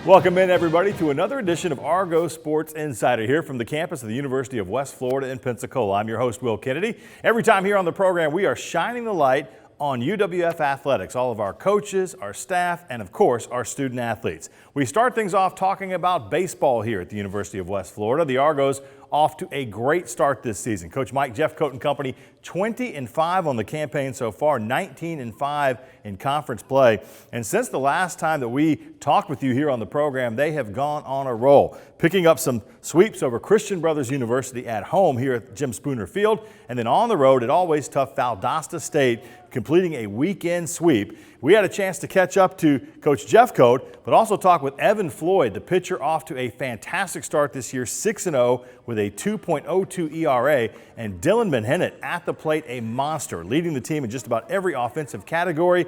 Welcome in, everybody, to another edition of Argo Sports Insider here from the campus of the University of West Florida in Pensacola. I'm your host, Will Kennedy. Every time here on the program, we are shining the light on UWF athletics, all of our coaches, our staff, and of course, our student athletes. We start things off talking about baseball here at the University of West Florida. The Argos off to a great start this season. Coach Mike Jeffcoat and company 20-5 on the campaign so far, 19-5 in conference play. And since the last time that we talked with you here on the program, they have gone on a roll, picking up some sweeps over Christian Brothers University at home here at Jim Spooner Field, and then on the road at always tough Valdosta State, completing a weekend sweep. We had a chance to catch up to Coach Jeffcoat, but also talk with Evan Floyd, the pitcher, off to a fantastic start this year, 6-0 with a 2.02 ERA, and Dylan Menhennet at the plate, a monster, leading the team in just about every offensive category.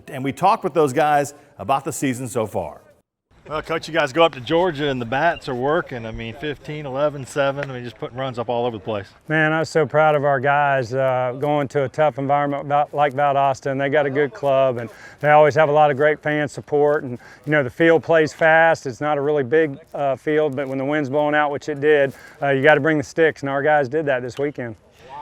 And we talked with those guys about the season so far. Well, Coach, you guys go up to Georgia and the bats are working. I mean, 15, 11, 7. I mean, just putting runs up all over the place. Man, I was so proud of our guys going to a tough environment like Valdosta, and they got a good club, and they always have a lot of great fan support. And, you know, the field plays fast. It's not a really big field, but when the wind's blowing out, which it did, you got to bring the sticks, and our guys did that this weekend.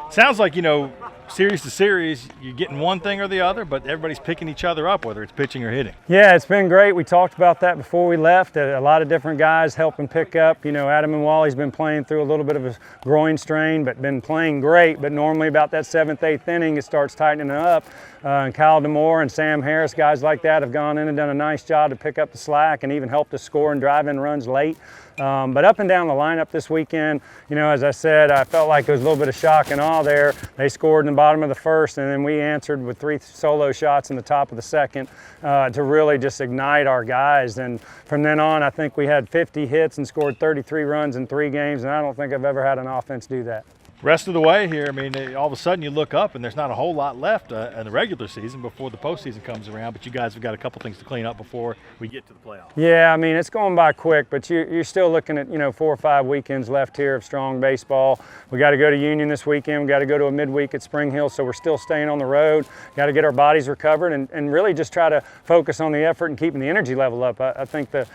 Sounds like, you know, series to series, you're getting one thing or the other, but everybody's picking each other up, whether it's pitching or hitting. Yeah, it's been great. We talked about that before we left. A lot of different guys helping pick up. You know, Adam and Wally's been playing through a little bit of a groin strain, but been playing great. But normally about that 7th, 8th inning, it starts tightening up. And Kyle DeMore and Sam Harris, guys like that, have gone in and done a nice job to pick up the slack and even helped us score and drive in runs late. But up and down the lineup this weekend, you know, as I said, I felt like there was a little bit of shock and awe there. They scored in the bottom of the first, and then we answered with 3 solo shots in the top of the second to really just ignite our guys. And from then on, I think we had 50 hits and scored 33 runs in 3 games, and I don't think I've ever had an offense do that. Rest of the way here, I mean, all of a sudden you look up and there's not a whole lot left in the regular season before the postseason comes around, but you guys have got a couple things to clean up before we get to the playoffs. Yeah, I mean, it's going by quick, but you're still looking at, you know, 4 or 5 weekends left here of strong baseball. We got to go to Union this weekend. We got to go to a midweek at Spring Hill, so we're still staying on the road. Got to get our bodies recovered and really just try to focus on the effort and keeping the energy level up. I think the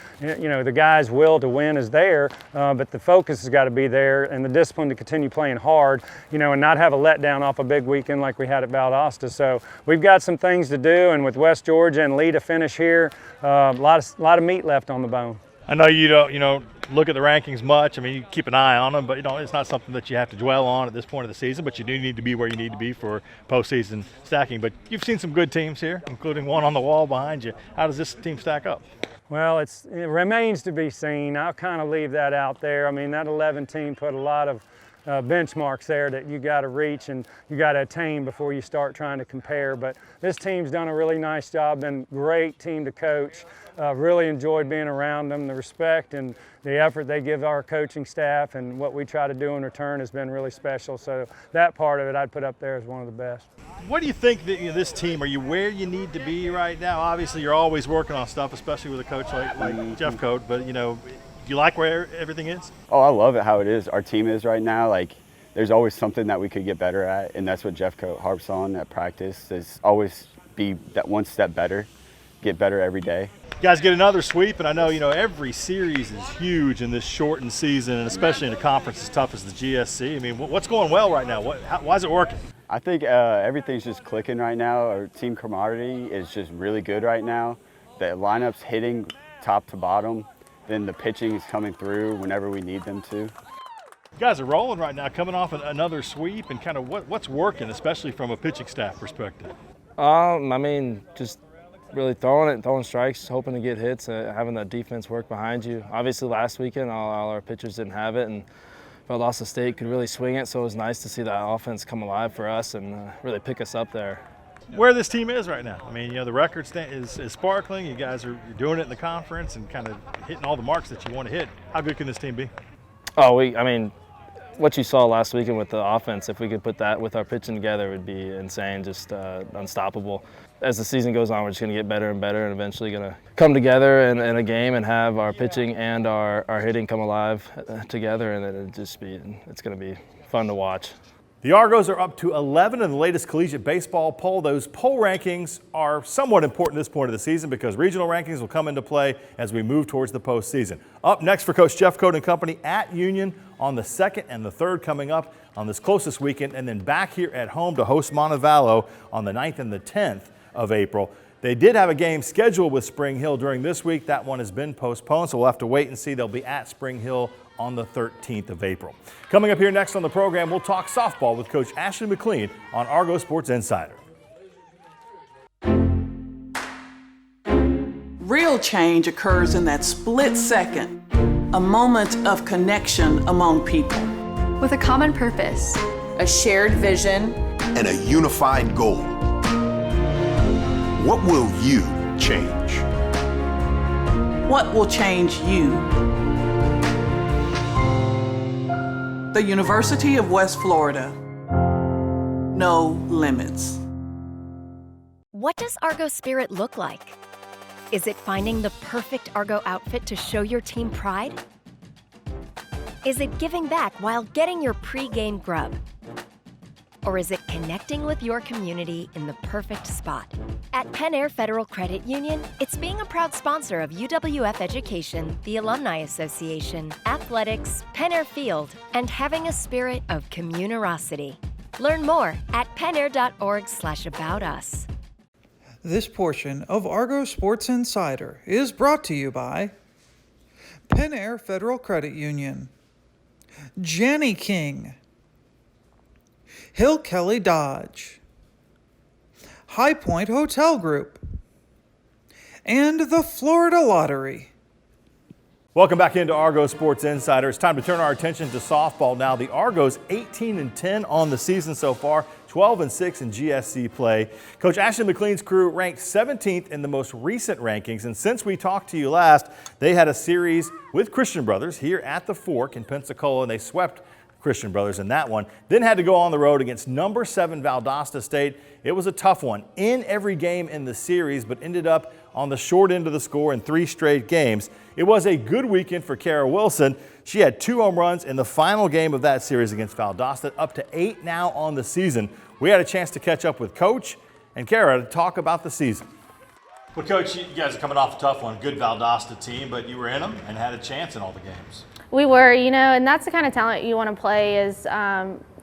guys' will to win is there, but the focus has got to be there and the discipline to continue playing hard, you know, and not have a letdown off a big weekend like we had at Valdosta. So we've got some things to do, and with West Georgia and Lee to finish here, a lot of meat left on the bone. I know you don't look at the rankings much. I mean, you keep an eye on them, but you know it's not something that you have to dwell on at this point of the season. But you do need to be where you need to be for postseason stacking. But you've seen some good teams here, including one on the wall behind you. How does this team stack up? Well, it remains to be seen. I'll kind of leave that out there. I mean, that 11 team put a lot of benchmarks there that you got to reach and you got to attain before you start trying to compare. But this team's done a really nice job, been a great team to coach. Really enjoyed being around them. The respect and the effort they give our coaching staff and what we try to do in return has been really special. So that part of it I'd put up there as one of the best. What do you think that this team, are you where you need to be right now? Obviously you're always working on stuff, especially with a coach like Jeffcoat, but you know, do you like where everything is? Oh, I love it how it is. Our team is right now. Like, there's always something that we could get better at, and that's what Jeffcoat harps on at practice, is always be that one step better, get better every day. You guys get another sweep, and I know, you know, every series is huge in this shortened season, and especially in a conference as tough as the GSC. I mean, what's going well right now? Why is it working? I think everything's just clicking right now. Our team camaraderie is just really good right now. The lineup's hitting top to bottom. Then the pitching is coming through whenever we need them to. You guys are rolling right now, coming off another sweep, and kind of what's working, especially from a pitching staff perspective? I mean, just really throwing strikes, hoping to get hits, having that defense work behind you. Obviously last weekend all our pitchers didn't have it, and Valdosta State could really swing it, so it was nice to see that offense come alive for us and really pick us up there. Where this team is right now. I mean, you know, the record is sparkling. You guys are doing it in the conference and kind of hitting all the marks that you want to hit. How good can this team be? Oh, I mean, what you saw last weekend with the offense, if we could put that with our pitching together, it would be insane, just unstoppable. As the season goes on, we're just going to get better and better and eventually going to come together in a game and have our pitching and our hitting come alive together, and then it's going to be fun to watch. The Argos are up to 11 in the latest collegiate baseball poll. Those poll rankings are somewhat important at this point of the season because regional rankings will come into play as we move towards the postseason. Up next for Coach Jeff Coat and company at Union on the 2nd and the 3rd coming up on this closest weekend, and then back here at home to host Montevallo on the 9th and the 10th of April. They did have a game scheduled with Spring Hill during this week. That one has been postponed, so we'll have to wait and see. They'll be at Spring Hill on the 13th of April. Coming up here next on the program, we'll talk softball with Coach Ashley McLean on Argo Sports Insider. Real change occurs in that split second, a moment of connection among people. With a common purpose, a shared vision, and a unified goal. What will you change? What will change you? The University of West Florida. No limits. What does Argo spirit look like? Is it finding the perfect Argo outfit to show your team pride? Is it giving back while getting your pre-game grub? Or is it connecting with your community in the perfect spot? At Penn Air Federal Credit Union, it's being a proud sponsor of UWF Education, the Alumni Association, athletics, Penn Air Field, and having a spirit of communerosity. Learn more at pennair.org/aboutus. This portion of Argo Sports Insider is brought to you by Penn Air Federal Credit Union, Jenny King, Hill Kelly Dodge, High Point Hotel Group, and the Florida Lottery. Welcome back into Argo Sports Insider. It's time to turn our attention to softball now. The Argos 18-10 on the season so far, 12-6 in GSC play. Coach Ashley McLean's crew ranked 17th in the most recent rankings, and since we talked to you last, they had a series with Christian Brothers here at the Fork in Pensacola, and they swept Christian Brothers in that one. Then had to go on the road against number 7 Valdosta State. It was a tough one in every game in the series, but ended up on the short end of the score in 3 straight games. It was a good weekend for Kara Wilson. She had 2 home runs in the final game of that series against Valdosta, up to 8 now on the season. We had a chance to catch up with Coach and Kara to talk about the season. Well, Coach, you guys are coming off a tough one. Good Valdosta team, but you were in them and had a chance in all the games. We were, and that's the kind of talent you want to play is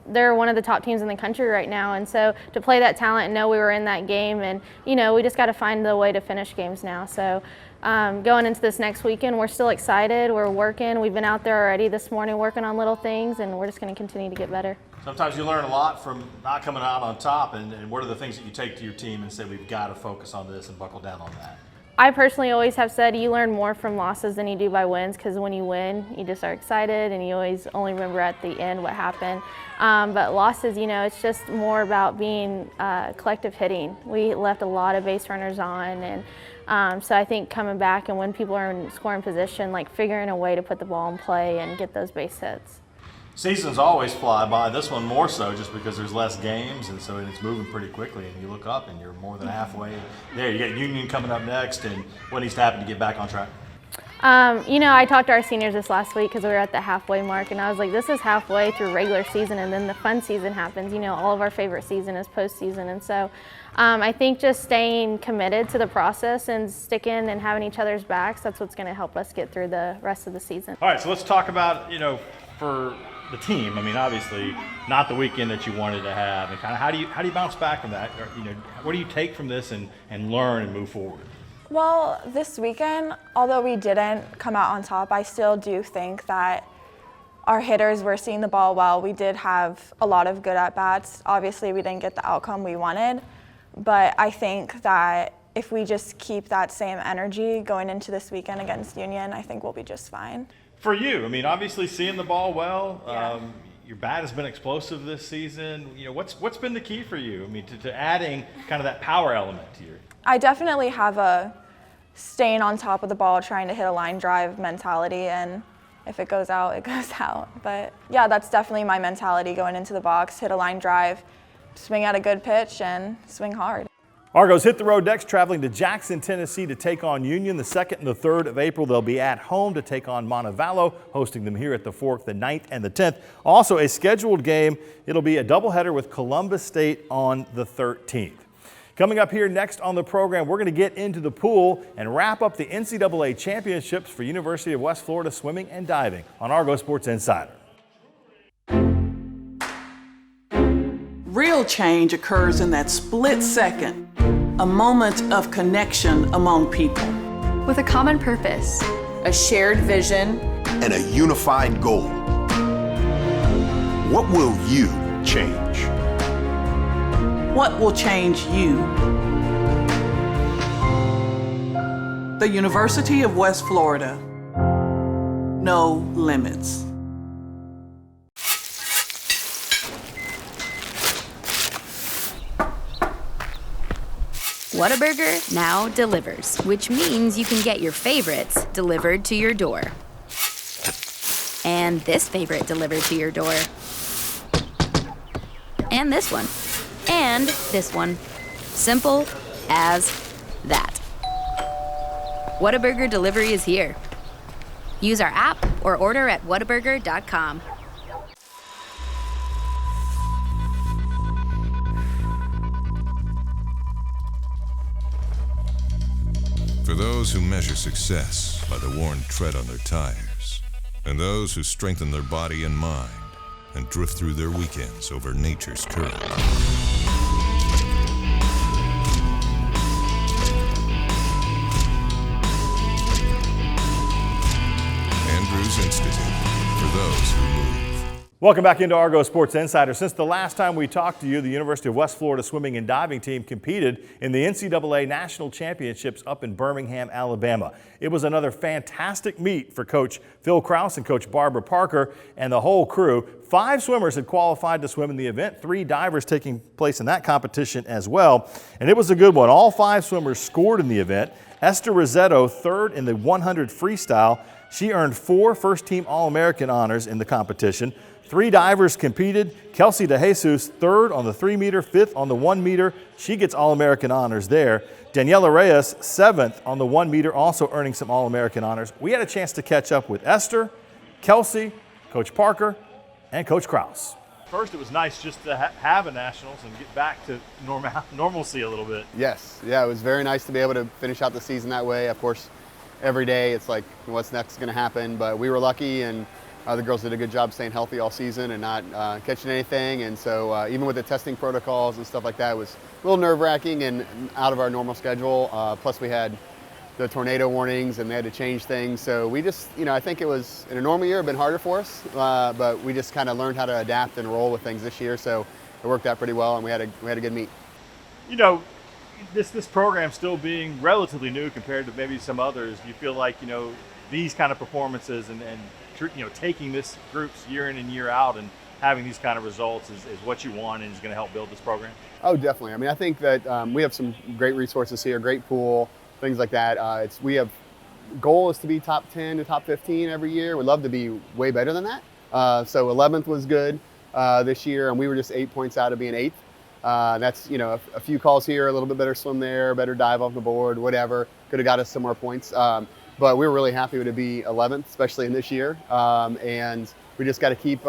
they're one of the top teams in the country right now. And so to play that talent and know we were in that game and, we just got to find the way to finish games now. So going into this next weekend, we're still excited. We're working. We've been out there already this morning working on little things, and we're just going to continue to get better. Sometimes you learn a lot from not coming out on top, and what are the things that you take to your team and say we've got to focus on this and buckle down on that? I personally always have said you learn more from losses than you do by wins, because when you win, you just are excited and you always only remember at the end what happened. But losses, it's just more about being collective hitting. We left a lot of base runners on, and so I think coming back and when people are in scoring position, like figuring a way to put the ball in play and get those base hits. Seasons always fly by. This one more so just because there's less games, and so it's moving pretty quickly, and you look up and you're more than halfway there. You got Union coming up next, and what needs to happen to get back on track? I talked to our seniors this last week because we were at the halfway mark, and I was like, this is halfway through regular season, and then the fun season happens. All of our favorite season is postseason, and so I think just staying committed to the process and sticking and having each other's backs, that's what's going to help us get through the rest of the season. All right, so let's talk about, for the team. Obviously not the weekend that you wanted to have, and kind of how do you bounce back from that? Or, what do you take from this and learn and move forward? Well, this weekend, although we didn't come out on top, I still do think that our hitters were seeing the ball well. We did have a lot of good at-bats. Obviously, we didn't get the outcome we wanted, but I think that if we just keep that same energy going into this weekend against Union, I think we'll be just fine. For you, obviously seeing the ball well, your bat has been explosive this season. What's been the key for you? To adding kind of that power element to your. I definitely have a staying on top of the ball, trying to hit a line drive mentality, and if it goes out, it goes out. But yeah, that's definitely my mentality going into the box, hit a line drive, swing at a good pitch, and swing hard. Argos hit the road next, traveling to Jackson, Tennessee to take on Union. The 2nd and the 3rd of April, they'll be at home to take on Montevallo, hosting them here at the Fork the 9th and the 10th. Also a scheduled game, it'll be a doubleheader with Columbus State on the 13th. Coming up here next on the program, we're going to get into the pool and wrap up the NCAA Championships for University of West Florida swimming and diving on Argo Sports Insider. Real change occurs in that split second, a moment of connection among people. With a common purpose, a shared vision, and a unified goal. What will you change? What will change you? The University of West Florida. No limits. Whataburger now delivers, which means you can get your favorites delivered to your door. And this favorite delivered to your door. And this one. And this one. Simple as that. Whataburger delivery is here. Use our app or order at whataburger.com. For those who measure success by the worn tread on their tires, and those who strengthen their body and mind and drift through their weekends over nature's current. Andrews Institute, for those who move. Welcome back into Argo Sports Insider. Since the last time we talked to you, the University of West Florida swimming and diving team competed in the NCAA National Championships up in Birmingham, Alabama. It was another fantastic meet for Coach Phil Krause and Coach Barbara Parker and the whole crew. 5 swimmers had qualified to swim in the event, 3 divers taking place in that competition as well. And it was a good one. All 5 swimmers scored in the event. Esther Rossetto, 3rd in the 100 freestyle. She earned 4 first-team All-American honors in the competition. 3 divers competed. Kelsey DeJesus, 3rd on the 3-meter, 5th on the 1-meter. She gets All-American honors there. Daniela Reyes, 7th on the 1-meter, also earning some All-American honors. We had a chance to catch up with Esther, Kelsey, Coach Parker, and Coach Krause. First, it was nice just to have a nationals and get back to normalcy a little bit. Yes, yeah, it was very nice to be able to finish out the season that way. Of course, every day it's like, what's next going to happen? But we were lucky, and the girls did a good job staying healthy all season and not catching anything. And so even with the testing protocols and stuff like that, it was a little nerve-wracking and out of our normal schedule. Plus we had the tornado warnings and they had to change things. So we just, I think it was, in a normal year, it had been harder for us, but we just kind of learned how to adapt and roll with things this year. So it worked out pretty well, and we had a good meet. This program still being relatively new compared to maybe some others, do you feel like, these kind of performances and taking this groups year in and year out and having these kind of results is what you want and is going to help build this program? Oh, definitely. I mean, I think that we have some great resources here, great pool, things like that. We have goal is to be top 10 to top 15 every year. We'd love to be way better than that. So 11th was good this year, and we were just 8 points out of being 8th. That's, a few calls here, a little bit better swim there, better dive off the board, whatever. Could have got us some more points. But we were really happy to be 11th, especially in this year. And we just got to keep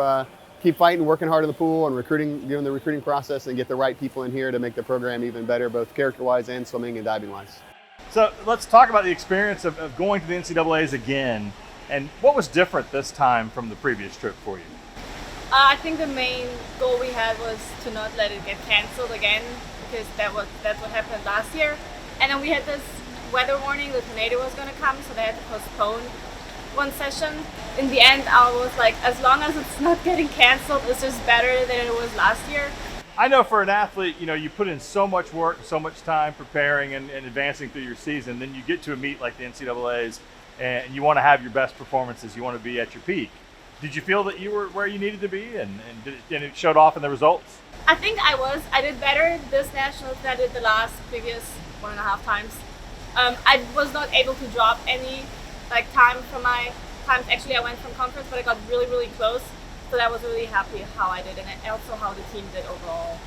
fighting, working hard in the pool and recruiting, doing the recruiting process and get the right people in here to make the program even better, both character-wise and swimming and diving-wise. So let's talk about the experience of going to the NCAAs again. And what was different this time from the previous trip for you? I think the main goal we had was to not let it get canceled again, because that's what happened last year. And then we had this weather warning, the tornado was going to come, so they had to postpone one session. In the end, I was like, as long as it's not getting canceled, it's just better than it was last year. I know for an athlete, you put in so much work, so much time preparing and advancing through your season. Then you get to a meet like the NCAAs and you want to have your best performances. You want to be at your peak. Did you feel that you were where you needed to be and it showed off in the results? I think I was. I did better this nationals than I did the previous 1.5 times. I was not able to drop any time from my times. Actually, I went from conference, but I got really, really close. So I was really happy how I did, and also how the team did overall.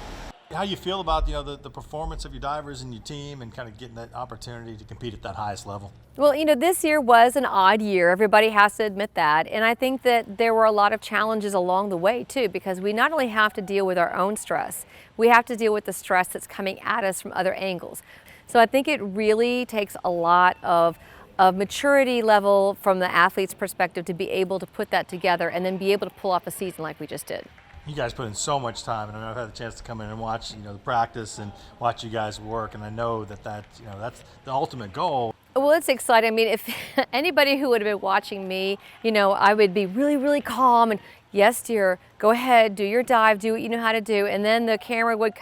how you feel about the performance of your divers and your team and kind of getting that opportunity to compete at that highest level? Well, this year was an odd year. Everybody has to admit that. And I think that there were a lot of challenges along the way too, because we not only have to deal with our own stress, we have to deal with the stress that's coming at us from other angles. So I think it really takes a lot of maturity level from the athlete's perspective to be able to put that together and then be able to pull off a season like we just did. You guys put in so much time, and I've had the chance to come in and watch, the practice and watch you guys work, and I know that that's the ultimate goal. Well, it's exciting. I mean, if anybody who would have been watching me, I would be really, really calm and, yes, dear, go ahead, do your dive, do what you know how to do. And then the camera would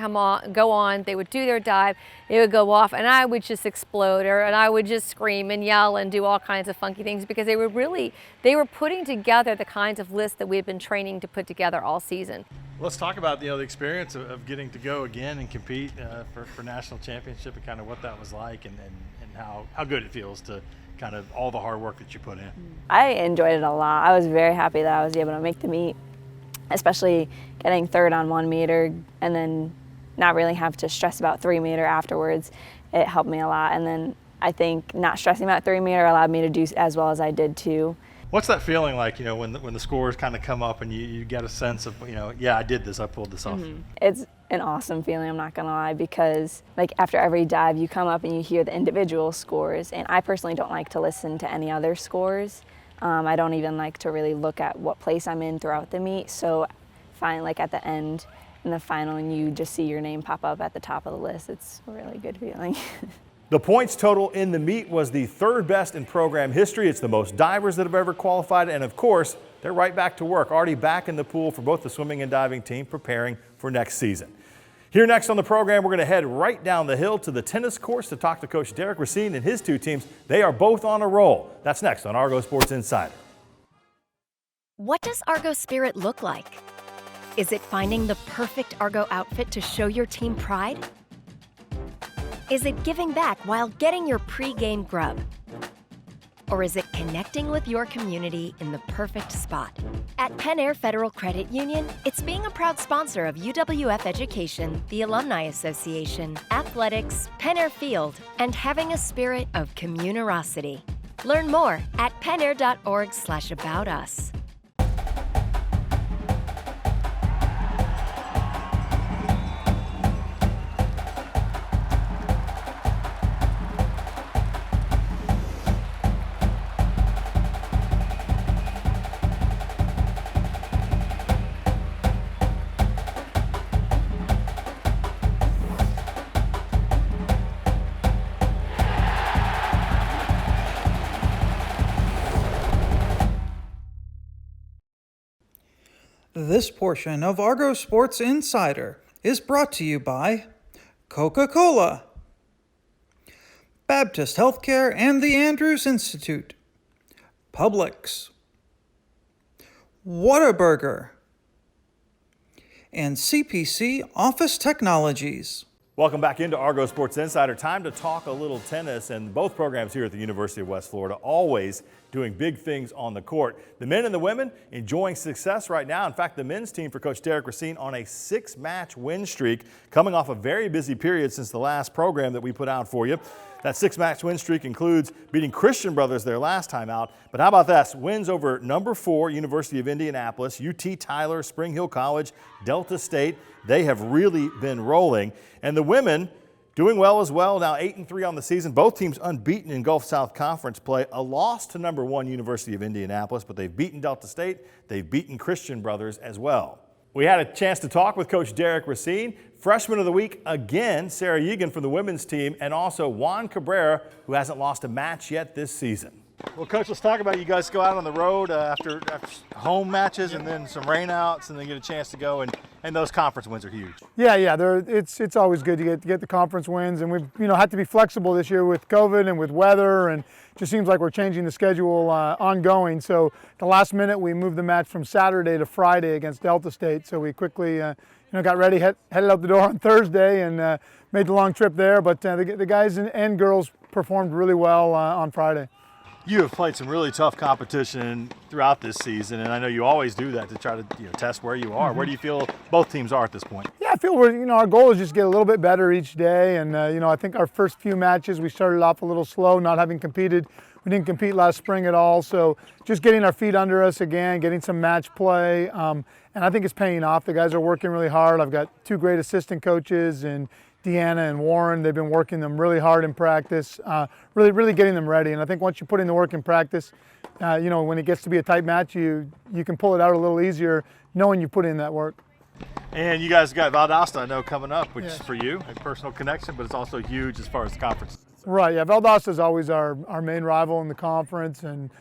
go on, they would do their dive, it would go off, and I would just explode, and I would just scream and yell and do all kinds of funky things because they were putting together the kinds of lists that we've been training to put together all season. Let's talk about the experience of getting to go again and compete for national championship and kind of what that was like and how good it feels to kind of all the hard work that you put in. I enjoyed it a lot. I was very happy that I was able to make the meet, especially getting third on 1 meter and then not really have to stress about 3 meter afterwards. It helped me a lot, and then I think not stressing about 3 meter allowed me to do as well as I did too. What's that feeling like, when the scores kind of come up and you get a sense of, yeah, I did this, I pulled this off? It's an awesome feeling, I'm not gonna lie, because after every dive you come up and you hear the individual scores, and I personally don't like to listen to any other scores. I don't even like to really look at what place I'm in throughout the meet, so finally at the end in the final and you just see your name pop up at the top of the list, it's a really good feeling. The points total in the meet was the third best in program history. It's the most divers that have ever qualified, and of course, they're right back to work, already back in the pool for both the swimming and diving team, preparing for next season. Here next on the program, we're going to head right down the hill to the tennis courts to talk to Coach Derek Racine and his two teams. They are both on a roll. That's next on Argo Sports Insider. What does Argo spirit look like? Is it finding the perfect Argo outfit to show your team pride? Is it giving back while getting your pre-game grub? Or is it connecting with your community in the perfect spot? At Penn Air Federal Credit Union, it's being a proud sponsor of UWF Education, the Alumni Association, athletics, Penn Air Field, and having a spirit of communerosity. Learn more at pennair.org/about us. This portion of Argo Sports Insider is brought to you by Coca-Cola, Baptist Healthcare and the Andrews Institute, Publix, Whataburger, and CPC Office Technologies. Welcome back into Argo Sports Insider. Time to talk a little tennis, and both programs here at the University of West Florida always doing big things on the court. The men and the women enjoying success right now. In fact, the men's team for Coach Derek Racine on a 6-match win streak, coming off a very busy period since the last program that we put out for you. That 6-match win streak includes beating Christian Brothers their last time out. But how about this? Wins over number 4, University of Indianapolis, UT Tyler, Spring Hill College, Delta State. They have really been rolling. And the women doing well as well, now 8-3 on the season. Both teams unbeaten in Gulf South Conference play. A loss to number 1, University of Indianapolis, but they've beaten Delta State. They've beaten Christian Brothers as well. We had a chance to talk with Coach Derek Racine, Freshman of the Week again, Sarah Yegan from the women's team, and also Juan Cabrera, who hasn't lost a match yet this season. Well, Coach, let's talk about you guys go out on the road after home matches and then some rainouts and then get a chance to go, and those conference wins are huge. Yeah, it's always good to get the conference wins, and we've had to be flexible this year with COVID and with weather, and it just seems like we're changing the schedule ongoing. So at the last minute, we moved the match from Saturday to Friday against Delta State. So we quickly got ready, headed out the door on Thursday, and made the long trip there. But the guys and girls performed really well on Friday. You have played some really tough competition throughout this season, and I know you always do that to try to test where you are. Where do you feel both teams are at this point? Yeah, I feel our goal is just get a little bit better each day, and I think our first few matches we started off a little slow, not having competed. We didn't compete last spring at all, so just getting our feet under us again, getting some match play, and I think it's paying off. The guys are working really hard. I've got two great assistant coaches, and Deanna and Warren, they've been working them really hard in practice, really getting them ready. And I think once you put in the work in practice, when it gets to be a tight match, you can pull it out a little easier knowing you put in that work. And you guys got Valdosta, I know, coming up, which is for you, a personal connection, but it's also huge as far as the conference. Right, yeah, Valdosta is always our main rival in the conference, and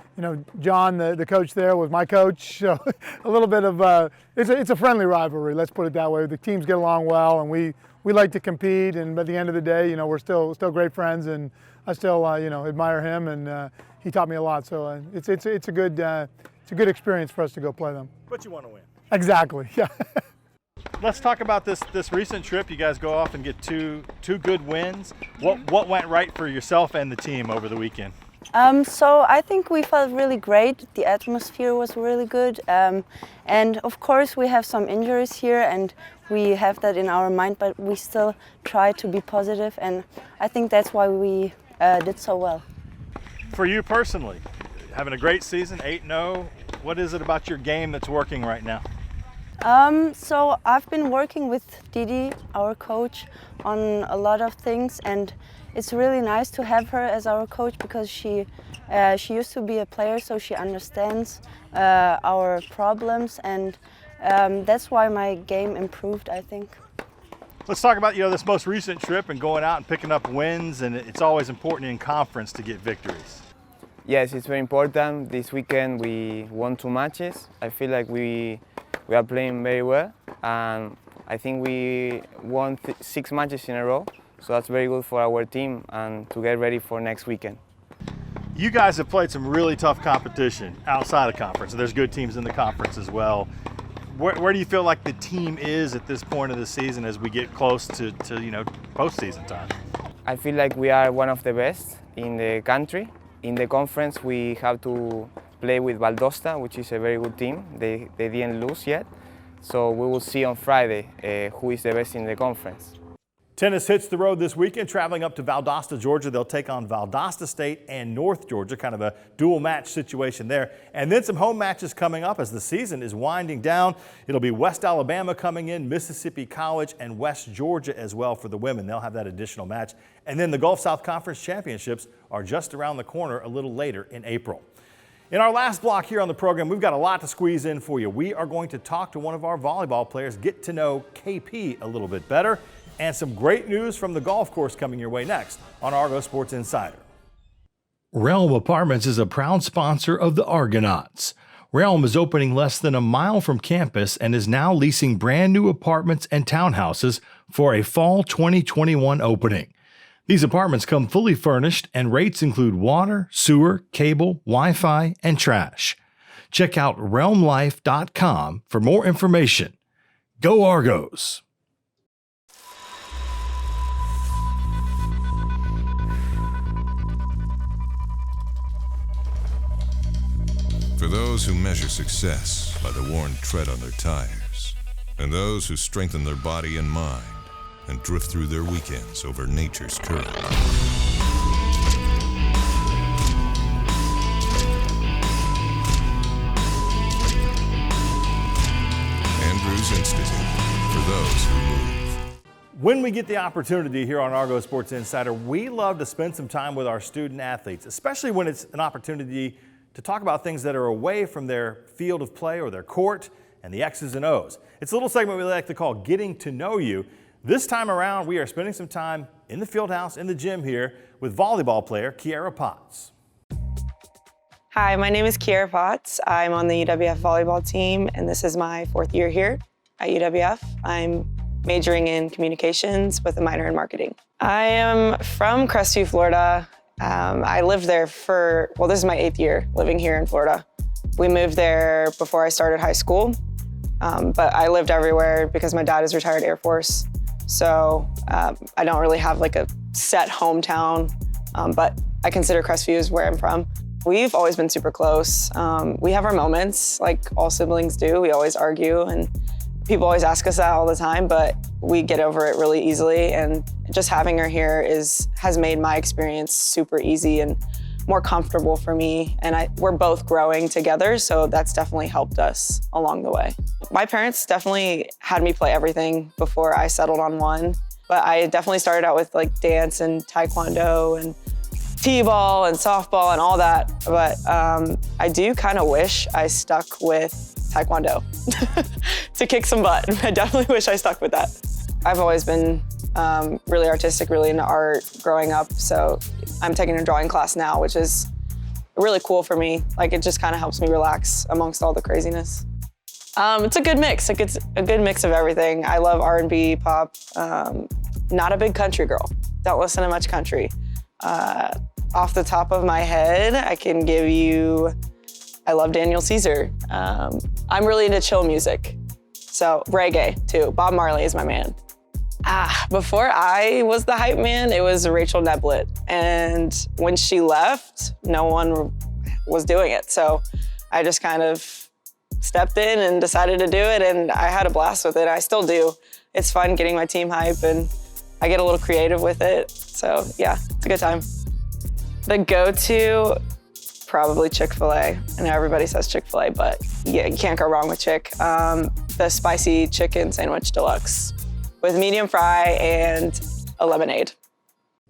John, the coach there, was my coach, so a little bit of it's a friendly rivalry. Let's put it that way. The teams get along well, and we like to compete, and at the end of the day, we're still great friends, and I still admire him, and he taught me a lot. So it's a good experience for us to go play them. But you want to win. Exactly, yeah. Let's talk about this recent trip. You guys go off and get two good wins. What went right for yourself and the team over the weekend? So I think we felt really great. The atmosphere was really good. And of course we have some injuries here and we have that in our mind, but we still try to be positive, and I think that's why we did so well. For you personally, having a great season, 8-0, what is it about your game that's working right now? So I've been working with Didi, our coach, on a lot of things, and it's really nice to have her as our coach because she used to be a player, so she understands our problems, and that's why my game improved, I think. Let's talk about this most recent trip and going out and picking up wins, and it's always important in conference to get victories. Yes, it's very important. This weekend we won 2 matches. I feel like we are playing very well, and I think we won 6 matches in a row, so that's very good for our team and to get ready for next weekend. You guys have played some really tough competition outside of conference, and there's good teams in the conference as well. Where do you feel like the team is at this point of the season as we get close to postseason time? I feel like we are one of the best in the country. In the conference, we have to play with Valdosta, which is a very good team. They didn't lose yet, so we will see on Friday who is the best in the conference. Tennis hits the road this weekend, traveling up to Valdosta, Georgia. They'll take on Valdosta State and North Georgia, kind of a dual match situation there. And then some home matches coming up as the season is winding down. It'll be West Alabama coming in, Mississippi College, and West Georgia as well for the women. They'll have that additional match. And then the Gulf South Conference Championships are just around the corner a little later in April. In our last block here on the program, we've got a lot to squeeze in for you. We are going to talk to one of our volleyball players, get to know KP a little bit better, and some great news from the golf course coming your way next on Argo Sports Insider. Realm Apartments is a proud sponsor of the Argonauts. Realm is opening less than a mile from campus and is now leasing brand new apartments and townhouses for a fall 2021 opening. These apartments come fully furnished and rates include water, sewer, cable, Wi-Fi, and trash. Check out realmlife.com for more information. Go Argos! For those who measure success by the worn tread on their tires, and those who strengthen their body and mind and drift through their weekends over nature's current. Andrews Institute, for those who move. When we get the opportunity here on Argo Sports Insider, we love to spend some time with our student athletes, especially when it's an opportunity to talk about things that are away from their field of play or their court and the X's and O's. It's a little segment we like to call Getting to Know You. This time around, we are spending some time in the field house, in the gym here, with volleyball player Kiera Potts. Hi, my name is Kiera Potts. I'm on the UWF volleyball team, and this is my 4th year here at UWF. I'm majoring in communications with a minor in marketing. I am from Crestview, Florida. I lived there this is my 8th year living here in Florida. We moved there before I started high school, but I lived everywhere because my dad is retired Air Force. So I don't really have like a set hometown, but I consider Crestview is where I'm from. We've always been super close. We have our moments, like all siblings do. We always argue, and people always ask us that all the time, but we get over it really easily. And just having her here has made my experience super easy and more comfortable for me. And we're both growing together, so that's definitely helped us along the way. My parents definitely had me play everything before I settled on one, but I definitely started out with like dance and taekwondo and t-ball and softball and all that. But I do kind of wish I stuck with taekwondo to kick some butt. I definitely wish I stuck with that. I've always been really artistic, really into art growing up. So I'm taking a drawing class now, which is really cool for me. Like, it just kind of helps me relax amongst all the craziness. It's a good mix. Like, it's a good mix of everything. I love R&B, pop. Not a big country girl. Don't listen to much country. Off the top of my head, I can give you, I love Daniel Caesar. I'm really into chill music. So reggae too. Bob Marley is my man. Before I was the hype man, it was Rachel Neblett. And when she left, no one was doing it. So I just kind of stepped in and decided to do it, and I had a blast with it. I still do. It's fun getting my team hype, and I get a little creative with it. So yeah, it's a good time. The go-to, probably Chick-fil-A. I know everybody says Chick-fil-A, but yeah, you can't go wrong with Chick. The spicy chicken sandwich deluxe with medium fry and a lemonade.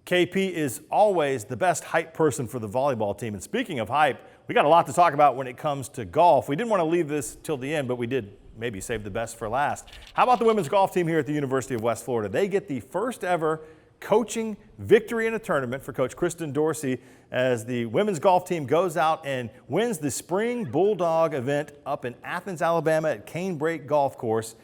KP is always the best hype person for the volleyball team. And speaking of hype, we got a lot to talk about when it comes to golf. We didn't want to leave this till the end, but we did maybe save the best for last. How about the women's golf team here at the University of West Florida? They get the first ever coaching victory in a tournament for Coach Kristen Dorsey as the women's golf team goes out and wins the Spring Bulldog event up in Athens, Alabama at Canebrake Golf Course.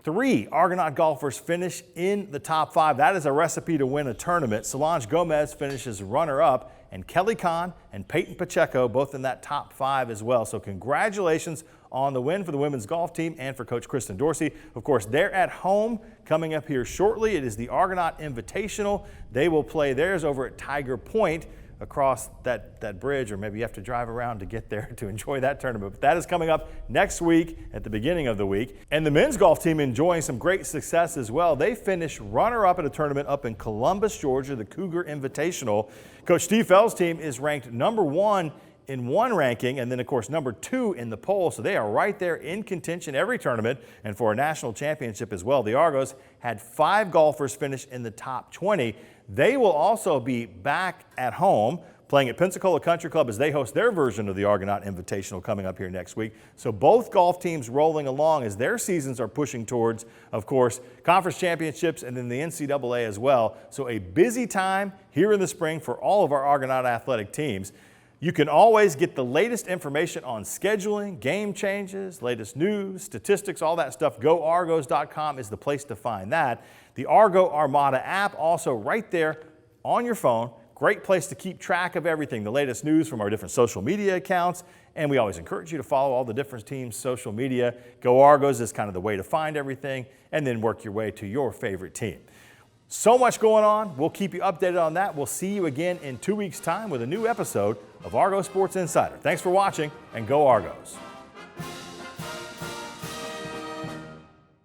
3 Argonaut golfers finish in the top 5. That is a recipe to win a tournament. Solange Gomez finishes runner-up, and Kelly Kahn and Peyton Pacheco both in that top 5 as well. So congratulations on the win for the women's golf team and for Coach Kristen Dorsey. Of course, they're at home coming up here shortly. It is the Argonaut Invitational. They will play theirs over at Tiger Point across that bridge, or maybe you have to drive around to get there to enjoy that tournament. But that is coming up next week at the beginning of the week. And the men's golf team enjoying some great success as well. They finished runner-up at a tournament up in Columbus, Georgia, the Cougar Invitational. Coach Steve Fell's team is ranked number 1 in one ranking, and then of course number 2 in the poll. So they are right there in contention every tournament and for a national championship as well. The Argos had 5 golfers finish in the top 20. They will also be back at home playing at Pensacola Country Club as they host their version of the Argonaut Invitational coming up here next week. So both golf teams rolling along as their seasons are pushing towards, of course, conference championships and then the NCAA as well. So a busy time here in the spring for all of our Argonaut athletic teams. You can always get the latest information on scheduling, game changes, latest news, statistics, all that stuff. GoArgos.com is the place to find that. The Argo Armada app also right there on your phone. Great place to keep track of everything, the latest news from our different social media accounts. And we always encourage you to follow all the different teams' social media. Go Argos is kind of the way to find everything, and then work your way to your favorite team. So much going on. We'll keep you updated on that. We'll see you again in 2 weeks' time with a new episode of Argo Sports Insider. Thanks for watching, and go Argos.